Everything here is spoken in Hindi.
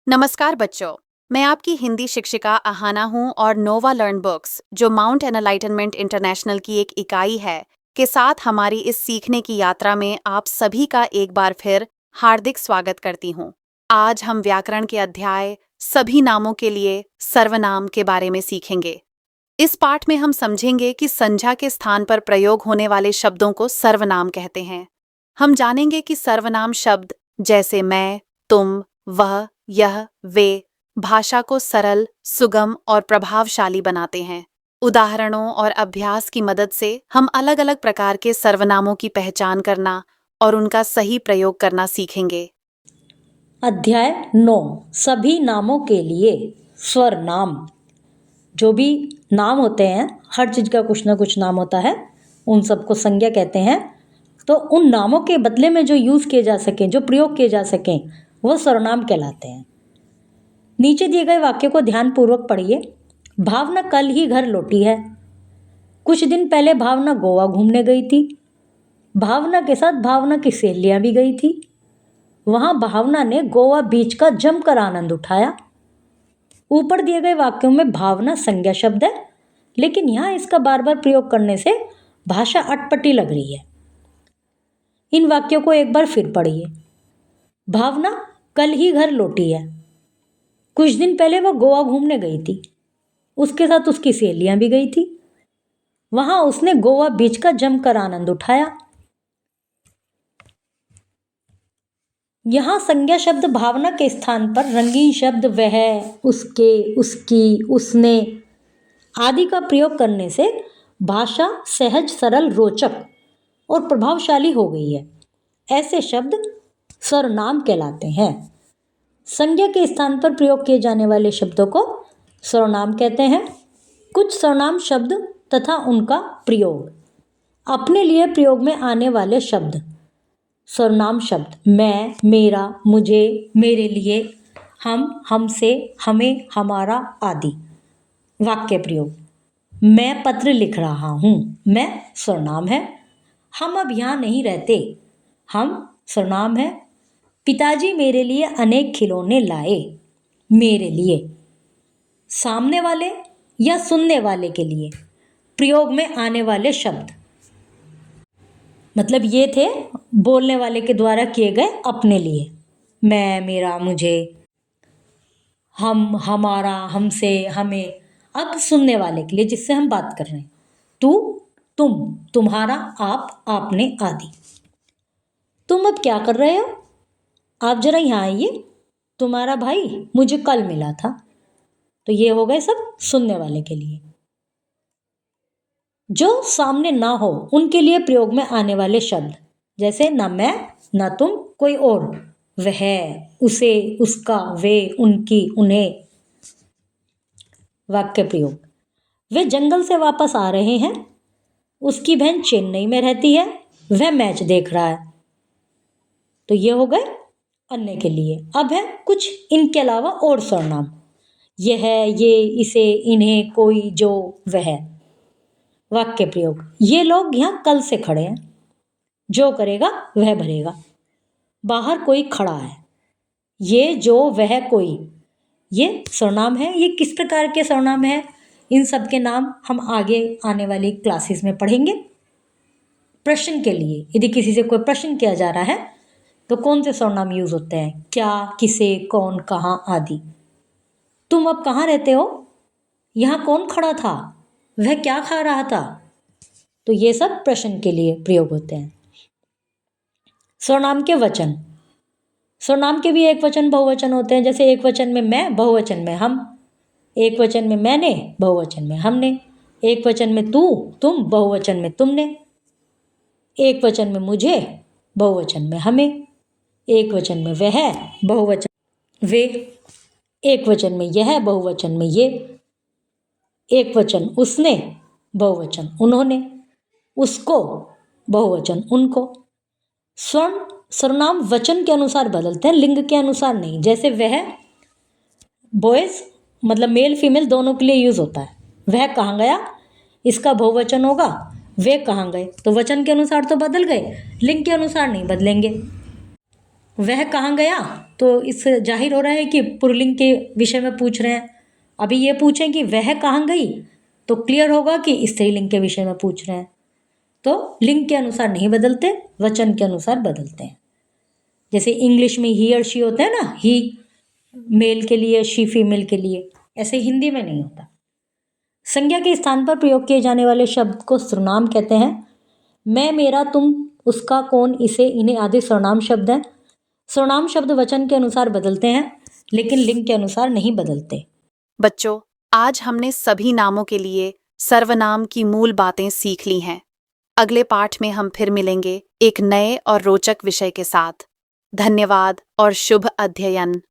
नमस्कार बच्चों, मैं आपकी हिंदी शिक्षिका आहाना हूँ और नोवा लर्न बुक्स, जो माउंट एनलाइटनमेंट इंटरनेशनल की एक इकाई है, के साथ हमारी इस सीखने की यात्रा में आप सभी का एक बार फिर हार्दिक स्वागत करती हूँ। आज हम व्याकरण के अध्याय सभी नामों के लिए सर्वनाम के बारे में सीखेंगे। इस पाठ में हम समझेंगे कि संज्ञा के स्थान पर प्रयोग होने वाले शब्दों को सर्वनाम कहते हैं। हम जानेंगे कि सर्वनाम शब्द जैसे मैं, तुम, वह, यह, वे भाषा को सरल, सुगम और प्रभावशाली बनाते हैं। उदाहरणों और अभ्यास की मदद से हम अलग-अलग प्रकार के सर्वनामों की पहचान करना और उनका सही प्रयोग करना सीखेंगे। अध्याय 9 सभी नामों के लिए स्वरनाम। जो भी नाम होते हैं, हर चीज़ का कुछ ना कुछ नाम होता है, उन सबको संज्ञा कहते हैं। तो उन नामों के बदले में जो यूज़ किए जा सकें, जो प्रयोग किए जा सकें, वो सर्वनाम कहलाते हैं। नीचे दिए गए वाक्य को ध्यानपूर्वक पढ़िए। भावना कल ही घर लौटी है। कुछ दिन पहले भावना गोवा घूमने गई थी। भावना के साथ भावना की सहेलियाँ भी गई थी। वहाँ भावना ने गोवा बीच का जमकर आनंद उठाया। ऊपर दिए गए वाक्यों में भावना संज्ञा शब्द है, लेकिन यहाँ इसका बार बार प्रयोग करने से भाषा अटपटी लग रही है। इन वाक्यों को एक बार फिर पढ़िए। भावना कल ही घर लौटी है। कुछ दिन पहले वह गोवा घूमने गई थी। उसके साथ उसकी सहेलियाँ भी गई थी। वहाँ उसने गोवा बीच का जमकर आनंद उठाया। यहाँ संज्ञा शब्द भावना के स्थान पर रंगीन शब्द वह, उसके, उसकी, उसने आदि का प्रयोग करने से भाषा सहज, सरल, रोचक और प्रभावशाली हो गई है। ऐसे शब्द सर्वनाम कहलाते हैं। संज्ञा के स्थान पर प्रयोग किए जाने वाले शब्दों को सर्वनाम कहते हैं। कुछ सर्वनाम शब्द तथा उनका प्रयोग। अपने लिए प्रयोग में आने वाले शब्द सर्वनाम शब्द मैं, मेरा, मुझे, मेरे लिए, हम, हमसे, हमें, हमारा आदि। वाक्य प्रयोग। मैं पत्र लिख रहा हूँ। मैं सर्वनाम है। हम अब यहाँ नहीं रहते। हम सर्वनाम है। पिताजी मेरे लिए अनेक खिलौने लाए। मेरे लिए। सामने वाले या सुनने वाले के लिए प्रयोग में आने वाले शब्द, मतलब ये थे बोलने वाले के द्वारा किए गए अपने लिए। मैं, मेरा, मुझे, हम, हमारा, हमसे, हमें। अब सुनने वाले के लिए, जिससे हम बात कर रहे हैं, तू, तुम, तुम्हारा, आप, आपने आदि। तुम अब क्या कर रहे हो? आप जरा यहाँ आइए। तुम्हारा भाई मुझे कल मिला था। तो ये हो गए सब सुनने वाले के लिए। जो सामने ना हो उनके लिए प्रयोग में आने वाले शब्द, जैसे ना मैं, ना तुम, कोई और, वह, उसे, उसका, वे, उनकी, उन्हें। वाक्य प्रयोग। वे जंगल से वापस आ रहे हैं। उसकी बहन चेन्नई में रहती है। वह मैच देख रहा है। तो ये हो गए अन्य के लिए। अब है कुछ इनके अलावा और सर्वनाम। यह, ये, इसे, इन्हें, कोई, जो, वह। वाक्य प्रयोग। ये लोग यहाँ कल से खड़े हैं। जो करेगा वह भरेगा। बाहर कोई खड़ा है। ये, जो, वह, कोई, ये सर्वनाम है। ये किस प्रकार के सर्वनाम है, इन सब के नाम हम आगे आने वाली क्लासेस में पढ़ेंगे। प्रश्न के लिए, यदि किसी से कोई प्रश्न किया जा रहा है तो कौन से सर्वनाम यूज होते हैं? क्या, किसे, कौन, कहाँ आदि। तुम अब कहाँ रहते हो? यहाँ कौन खड़ा था? वह क्या खा रहा था? तो ये सब प्रश्न के लिए प्रयोग होते हैं। सर्वनाम के वचन। सर्वनाम के भी एक वचन बहुवचन होते हैं। जैसे एक वचन में मैं, बहुवचन में हम। एक वचन में मैंने, बहुवचन में हमने। एक वचन में तू, तुम, बहुवचन में तुमने। एक वचन में मुझे, बहुवचन में हमें। एक वचन में वह, बहुवचन वे। एक वचन में यह, बहुवचन में ये। एक वचन उसने, बहुवचन उन्होंने। उसको, बहुवचन उनको। स्वर्ण सर्वनाम वचन के अनुसार बदलते हैं, लिंग के अनुसार नहीं। जैसे वह बॉयज, मतलब मेल फीमेल दोनों के लिए यूज होता है। वह कहाँ गया, इसका बहुवचन होगा। वे कहाँ गए, तो वचन के अनुसार तो बदल गए, लिंग के अनुसार नहीं बदलेंगे। वह कहाँ गया, तो इससे जाहिर हो रहा है कि पुल्लिंग के विषय में पूछ रहे हैं। अभी ये पूछें कि वह कहाँ गई, तो क्लियर होगा कि स्त्रीलिंग के विषय में पूछ रहे हैं। तो लिंग के अनुसार नहीं बदलते, वचन के अनुसार बदलते हैं। जैसे इंग्लिश में ही और शी होते हैं ना, ही मेल के लिए, शी फीमेल के लिए, ऐसे हिंदी में नहीं होता। संज्ञा के स्थान पर प्रयोग किए जाने वाले शब्द को सर्वनाम कहते हैं। मैं, मेरा, तुम, उसका, कौन, इसे, इन्हें आदि सर्वनाम शब्द हैं। सर्वनाम शब्द वचन के अनुसार बदलते हैं, लेकिन लिंग के अनुसार नहीं बदलते। बच्चों, आज हमने सभी नामों के लिए सर्वनाम की मूल बातें सीख ली हैं। अगले पाठ में हम फिर मिलेंगे एक नए और रोचक विषय के साथ। धन्यवाद और शुभ अध्ययन।